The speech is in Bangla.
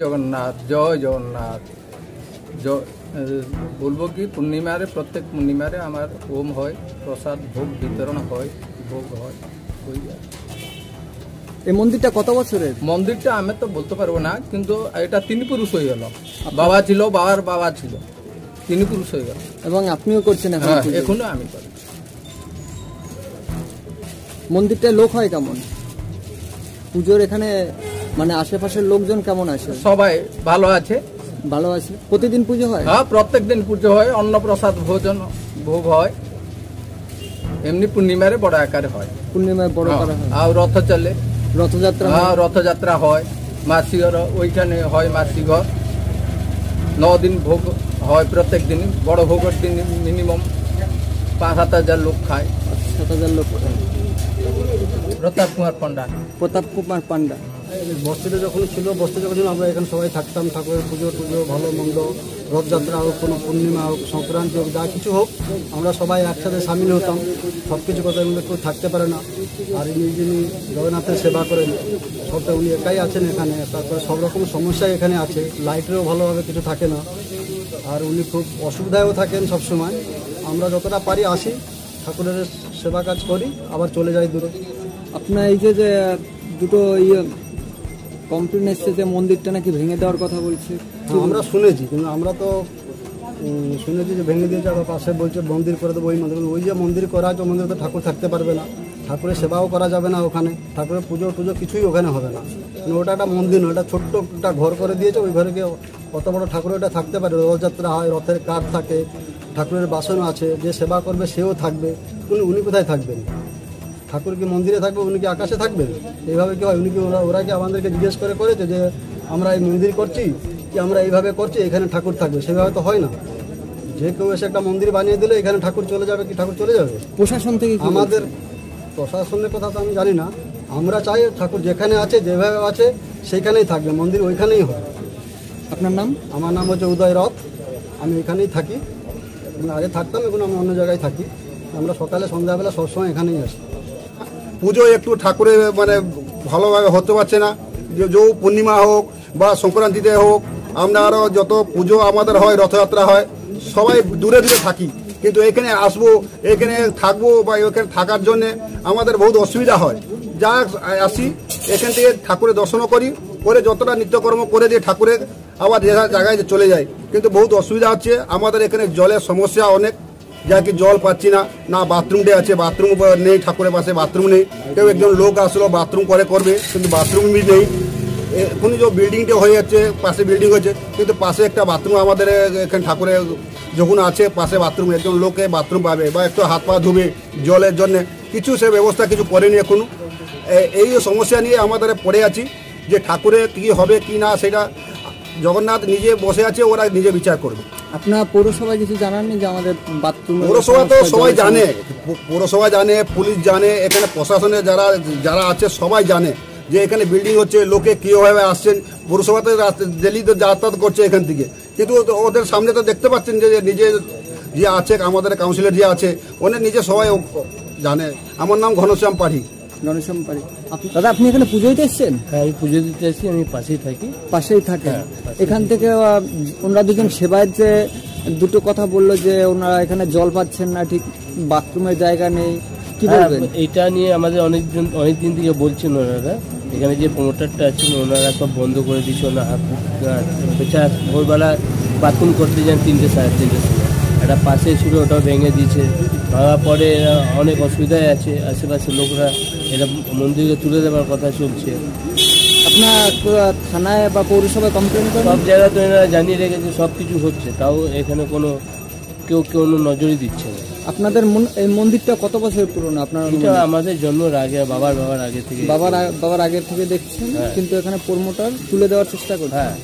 জগন্নাথ, জয় জগন্নাথ। বলবো কি, পূর্ণিমারে প্রত্যেক পূর্ণিমারে আমার হোম হয়, প্রসাদ ভোগ বিতরণ হয়, ভোগ হয়। এই মন্দিরটা কত বছরের? মন্দিরটা আমি তো বলতে পারবো না, কিন্তু এটা 3 পুরুষ হয়ে গেল। বাবা ছিল, বাবার বাবা ছিল, 3 পুরুষ হয়ে গেল। এবং আপনিও করছেন এখন? হ্যাঁ, এখনো আমি করি। মন্দিরটায় লোক হয় কেমন পুজোর এখানে? মানে আশেপাশের লোকজন কেমন আসে? সবাই ভালো আছে। ভালো আছে। প্রতিদিন পুজো হয়? হ্যাঁ, প্রত্যেক দিন পুজো হয়, অন্নপ্রসাদ ভোজন ভোগ হয়। এমনি পূর্ণিমারে বড় আকারে হয়। পূর্ণিমায় বড় করা হয়। আর রথ চলে, রথযাত্রা। হ্যাঁ, রথযাত্রা হয়। মাসিঘর ওইখানে হয়, মাসিঘর 9 দিন ভোগ হয়। প্রত্যেক দিন বড় ভোগের দিন মিনিমাম 5-7 হাজার লোক খায়। 7 হাজার লোক খায়। প্রতাপ কুমার পান্ডা। প্রতাপ কুমার পান্ডা। বস্তিতে যখন ছিল, বস্তি যখন আমরা এখানে সবাই থাকতাম, ঠাকুরের পুজো টুজো ভালো মন্দ, রথযাত্রা হোক, কোনো পূর্ণিমা হোক, সংক্রান্তি হোক, যা কিছু হোক, আমরা সবাই একসাথে সামিল হতাম। সব কিছু কথা এগুলো কেউ থাকতে পারে না। আর যিনি জগন্নাথের সেবা করেন, সবটা উনি একাই আছেন এখানে। তারপরে সব রকম সমস্যাই এখানে আছে, লাইটেরও ভালোভাবে কিছু থাকে না। আর উনি খুব অসুবিধায়ও থাকেন সবসময়। আমরা যতটা পারি আসি, ঠাকুরের সেবা কাজ করি, আবার চলে যাই দূরে। আপনার এই যে দুটো কমপ্লেন এসছে যে মন্দিরটা নাকি ভেঙে দেওয়ার কথা বলছে, আমরা শুনেছি, কিন্তু আমরা তো শুনেছি যে ভেঙে দিয়েছে। আবার পাশে বলছে মন্দির করে দেবো। ওই মন্দির, ওই যে মন্দির করা আছে, মন্দিরে তো ঠাকুর থাকতে পারবে না, ঠাকুরের সেবাও করা যাবে না ওখানে, ঠাকুরের পুজো টুজো কিছুই ওখানে হবে না। কিন্তু ওটা একটা মন্দির নয়, ওটা ছোট্ট একটা ঘর করে দিয়েছে। ওই ঘরে গিয়ে কত বড় ঠাকুর ওটা থাকতে পারে। রথযাত্রা হয়, রথের কাঠ থাকে, ঠাকুরের বাসনও আছে, যে সেবা করবে সেও থাকবে। উনি কোথায় থাকবেন? ঠাকুর কি মন্দিরে থাকবে, উনি কি আকাশে থাকবেন? এইভাবে কি হয়? উনি কি ওরা কি আমাদেরকে জিজ্ঞেস করেছে যে আমরা এই মন্দির করছি কি আমরা এইভাবে করছি, এখানে ঠাকুর থাকবে? সেভাবে তো হয় না। যে কেউ এসে একটা মন্দির বানিয়ে দিলে এখানে ঠাকুর চলে যাবে, কি ঠাকুর চলে যাবে? প্রশাসন থেকে আমাদের প্রশাসনের কথা তো আমি জানি না। আমরা চাই ঠাকুর যেখানে আছে, যেভাবে আছে সেইখানেই থাকবে, মন্দির ওইখানেই হবে। আপনার নাম? আমার নাম হচ্ছে উদয় রথ। আমি এখানেই থাকি, আগে থাকতাম, এখন আমি অন্য জায়গায় থাকি। আমরা সকালে সন্ধ্যাবেলা সবসময় এখানেই আসি। পুজো একটু ঠাকুরের মানে ভালোভাবে হতে পারছে না। যে পূর্ণিমা হোক বা সংক্রান্তিতে হোক, আমরা আরও যত পুজো আমাদের হয়, রথযাত্রা হয়, সবাই দূরে দূরে থাকি। কিন্তু এখানে আসবো, এখানে থাকবো বা এখানে থাকার জন্যে আমাদের বহুত অসুবিধা হয়। যা আসি এখান থেকে ঠাকুরের দর্শনও করি, করে যতটা নিত্যকর্ম করে দিয়ে ঠাকুরের আবার যে জায়গায় চলে যায়। কিন্তু বহুত অসুবিধা হচ্ছে আমাদের এখানে, জলের সমস্যা অনেক। যা কি জল পাচ্ছি না, না বাথরুমটা আছে, বাথরুম নেই, ঠাকুরের পাশে বাথরুম নেই। কেউ একজন লোক আসলো বাথরুম করবে, কিন্তু বাথরুমই নেই। এখনই যে বিল্ডিংটা হয়ে যাচ্ছে, পাশে বিল্ডিং হয়েছে, কিন্তু পাশে একটা বাথরুম আমাদের এখানে ঠাকুরের যখন আছে পাশে বাথরুম, একজন লোকে বাথরুম পাবে বা একটু হাত পা ধুবে জলের জন্য, কিছু সে ব্যবস্থা কিছু করেনি এখনো। এই সমস্যা নিয়ে আমাদের পড়ে আছি যে ঠাকুরের কী হবে কি না, সেটা জগন্নাথ নিজে বসে আছে, ওরা নিজে বিচার করবে। আপনার পৌরসভা কিছু জানাননি যে আমাদের বাথরুম? পৌরসভা তো সবাই জানে, পৌরসভা জানে, পুলিশ জানে, এখানে প্রশাসনের যারা আছে সবাই জানে যে এখানে বিল্ডিং হচ্ছে, লোকে কীভাবে আসছেন। পৌরসভাতে ডেলি তো যাতায়াত করছে এখান থেকে, কিন্তু ওদের সামনে তো দেখতে পাচ্ছেন যে নিজে যে আছে, আমাদের কাউন্সিলর যে আছে, ওদের নিজে সবাই জানে। আমার নাম ঘনশ্যাম পাড়ি। ঘনশ্যাম পাড়ি। দাদা, আপনি এখানে পুজো দিতে এসছেন? হ্যাঁ, আমি পুজো দিতে এসেছি, আমি পাশেই থাকি। পাশেই থাকেন? এখান থেকে ওনারা দুজন সেবায় যে দুটো কথা বললো যে ওনারা এখানে জল পাচ্ছেন না, ঠিক বাথরুমের জায়গা নেই, কি বলবেন? এইটা নিয়ে আমাদের অনেকদিন থেকে বলছেন ওনারা। এখানে যে প্রমোটারটা আছেন, ওনারা সব বন্ধ করে দিচ্ছে। ওনারা বেচারা ভোরবেলা বাথরুম করতে যান 3টে সাড়ে 3টের সময়। একটা পাশে ছিল, ওটাও ভেঙে দিয়েছে। ভাঙার পরে অনেক অসুবিধায় আছে আশেপাশের লোকরা। এটা মন্দিরকে তুলে দেওয়ার কথা চলছে। আপনার থানায় বা পৌরসভায় কমপ্লেন করেন? সব জায়গায় তো এনারা জানিয়ে রেখেছে, সব কিছু হচ্ছে, তাও এখানে কেউ নজরই দিচ্ছে না। আপনাদের এই মন্দিরটা কত বছর পুরনো? আপনার এটা আমাদের জন্মের আগে, বাবার আগে থেকে। বাবার আগের থেকে দেখছেন, কিন্তু এখানে প্রমোটার তুলে দেওয়ার চেষ্টা করছে। হ্যাঁ।